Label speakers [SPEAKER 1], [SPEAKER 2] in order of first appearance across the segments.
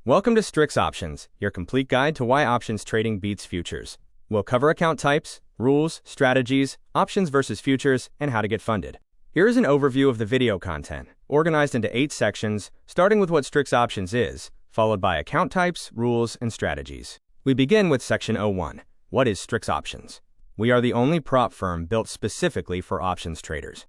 [SPEAKER 1] Welcome to Strix Options, your complete guide to why options trading beats futures. We'll cover account types, rules, strategies, options versus futures, and how to get funded. Here is an overview of the video content, organized into 8 sections, starting with what Strix Options is, followed by account types, rules, and strategies. We begin with Section 01. What is Strix Options? We are the only prop firm built specifically for options traders.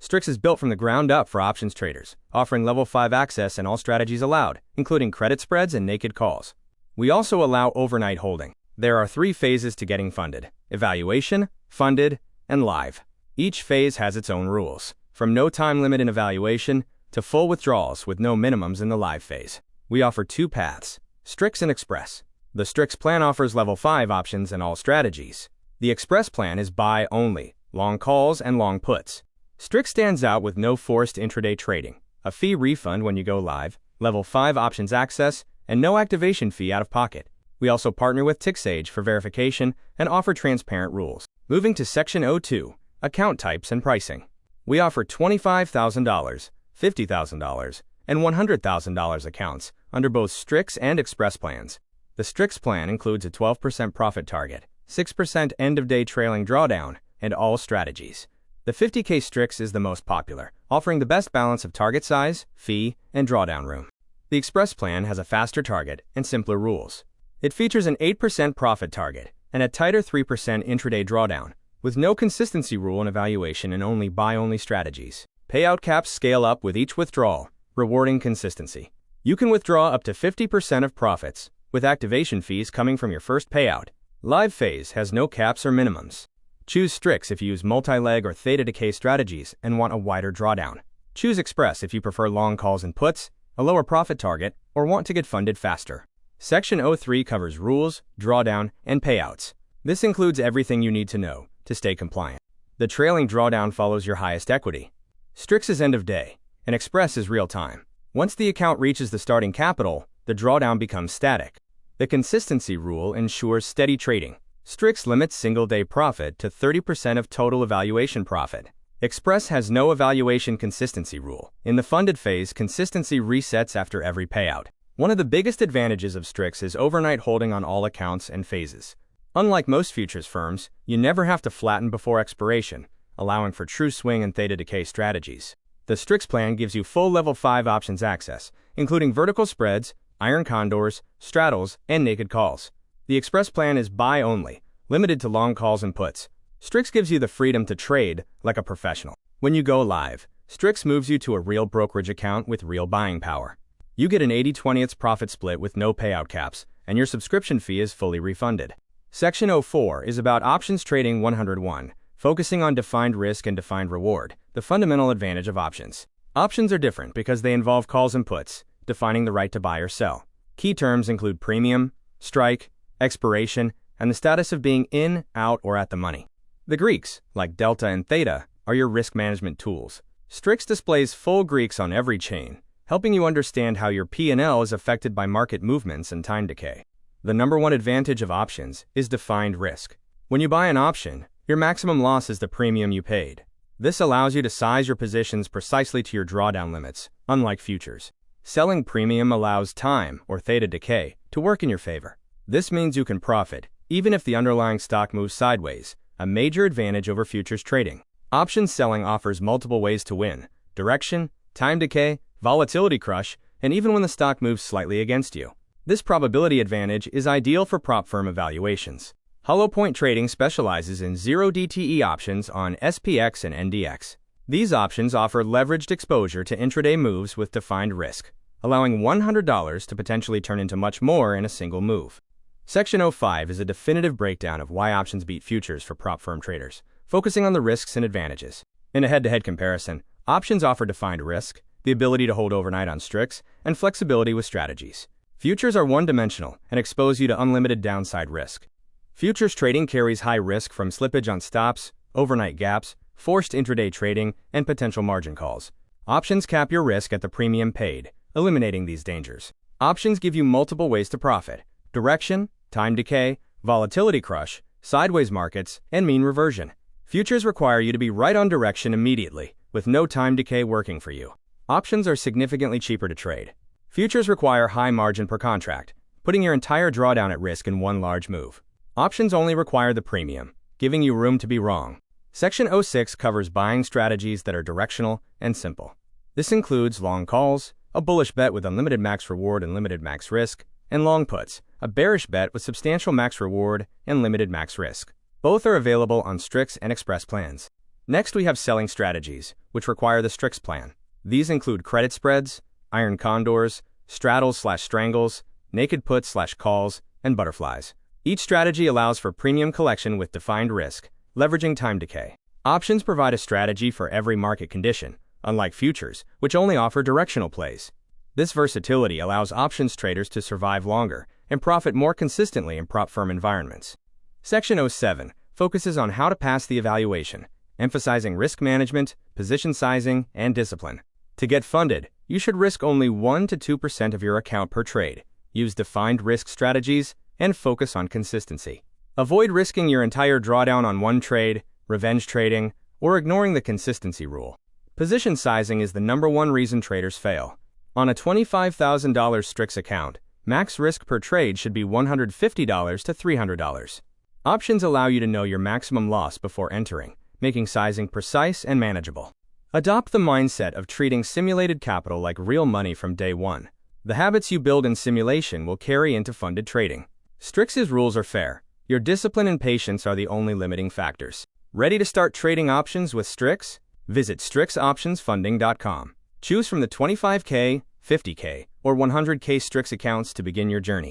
[SPEAKER 1] Strix is built from the ground up for options traders, offering level 5 access and all strategies allowed, including credit spreads and naked calls. We also allow overnight holding. There are 3 phases to getting funded: evaluation, funded, and live. Each phase has its own rules, from no time limit in evaluation to full withdrawals with no minimums in the live phase. We offer 2 paths, Strix and Express. The Strix plan offers level 5 options and all strategies. The Express plan is buy only, long calls and long puts. Strix stands out with no forced intraday trading, a fee refund when you go live, level 5 options access, and no activation fee out of pocket. We also partner with TixSage for verification and offer transparent rules. Moving to Section 02, account types and pricing. We offer $25,000, $50,000, and $100,000 accounts under both Strix and Express plans. The Strix plan includes a 12% profit target, 6% end-of-day trailing drawdown, and all strategies. The 50K Strix is the most popular, offering the best balance of target size, fee, and drawdown room. The Express plan has a faster target and simpler rules. It features an 8% profit target and a tighter 3% intraday drawdown, with no consistency rule in evaluation and only buy-only strategies. Payout caps scale up with each withdrawal, rewarding consistency. You can withdraw up to 50% of profits, with activation fees coming from your first payout. Live phase has no caps or minimums. Choose Strix if you use multi-leg or Theta Decay strategies and want a wider drawdown. Choose Express if you prefer long calls and puts, a lower profit target, or want to get funded faster. Section 03 covers rules, drawdown, and payouts. This includes everything you need to know to stay compliant. The trailing drawdown follows your highest equity. Strix is end of day, and Express is real time. Once the account reaches the starting capital, the drawdown becomes static. The consistency rule ensures steady trading. Strix limits single-day profit to 30% of total evaluation profit. Express has no evaluation consistency rule. In the funded phase, consistency resets after every payout. One of the biggest advantages of Strix is overnight holding on all accounts and phases. Unlike most futures firms, you never have to flatten before expiration, allowing for true swing and Theta Decay strategies. The Strix plan gives you full level 5 options access, including vertical spreads, iron condors, straddles, and naked calls. The Express plan is buy only, limited to long calls and puts. Strix gives you the freedom to trade like a professional. When you go live, Strix moves you to a real brokerage account with real buying power. You get an 80/20 profit split with no payout caps, and your subscription fee is fully refunded. Section 04 is about options trading 101, focusing on defined risk and defined reward, the fundamental advantage of options. Options are different because they involve calls and puts, defining the right to buy or sell. Key terms include premium, strike, expiration, and the status of being in, out, or at the money. The Greeks, like Delta and Theta, are your risk management tools. Strix displays full Greeks on every chain, helping you understand how your P&L is affected by market movements and time decay. The number one advantage of options is defined risk. When you buy an option, your maximum loss is the premium you paid. This allows you to size your positions precisely to your drawdown limits, unlike futures. Selling premium allows time, or Theta Decay, to work in your favor. This means you can profit, even if the underlying stock moves sideways, a major advantage over futures trading. Options selling offers multiple ways to win: direction, time decay, volatility crush, and even when the stock moves slightly against you. This probability advantage is ideal for prop firm evaluations. Hollow Point Trading specializes in 0 DTE options on SPX and NDX. These options offer leveraged exposure to intraday moves with defined risk, allowing $100 to potentially turn into much more in a single move. Section 05 is a definitive breakdown of why options beat futures for prop firm traders, focusing on the risks and advantages. In a head-to-head comparison, options offer defined risk, the ability to hold overnight on Strix, and flexibility with strategies. Futures are one-dimensional and expose you to unlimited downside risk. Futures trading carries high risk from slippage on stops, overnight gaps, forced intraday trading, and potential margin calls. Options cap your risk at the premium paid, eliminating these dangers. Options give you multiple ways to profit: direction, time decay, volatility crush, sideways markets, and mean reversion. Futures require you to be right on direction immediately, with no time decay working for you. Options are significantly cheaper to trade. Futures require high margin per contract, putting your entire drawdown at risk in one large move. Options only require the premium, giving you room to be wrong. Section 06 covers buying strategies that are directional and simple. This includes long calls, a bullish bet with unlimited max reward and limited max risk, and long puts, a bearish bet with substantial max reward and limited max risk. Both are available on Strix and Express plans. Next, we have selling strategies, which require the Strix plan. These include credit spreads, iron condors, straddles/strangles, naked puts/calls, and butterflies. Each strategy allows for premium collection with defined risk, leveraging time decay. Options provide a strategy for every market condition, unlike futures, which only offer directional plays. This versatility allows options traders to survive longer and profit more consistently in prop firm environments. Section 07 focuses on how to pass the evaluation, emphasizing risk management, position sizing, and discipline. To get funded, you should risk only 1 to 2% of your account per trade, use defined risk strategies, and focus on consistency. Avoid risking your entire drawdown on one trade, revenge trading, or ignoring the consistency rule. Position sizing is the #1 reason traders fail. On a $25,000 Strix account, max risk per trade should be $150 to $300. Options allow you to know your maximum loss before entering, making sizing precise and manageable. Adopt the mindset of treating simulated capital like real money from day one. The habits you build in simulation will carry into funded trading. Strix's rules are fair. Your discipline and patience are the only limiting factors. Ready to start trading options with Strix? Visit StrixOptionsFunding.com. Choose from the 25K, 50K, or 100K Strix accounts to begin your journey.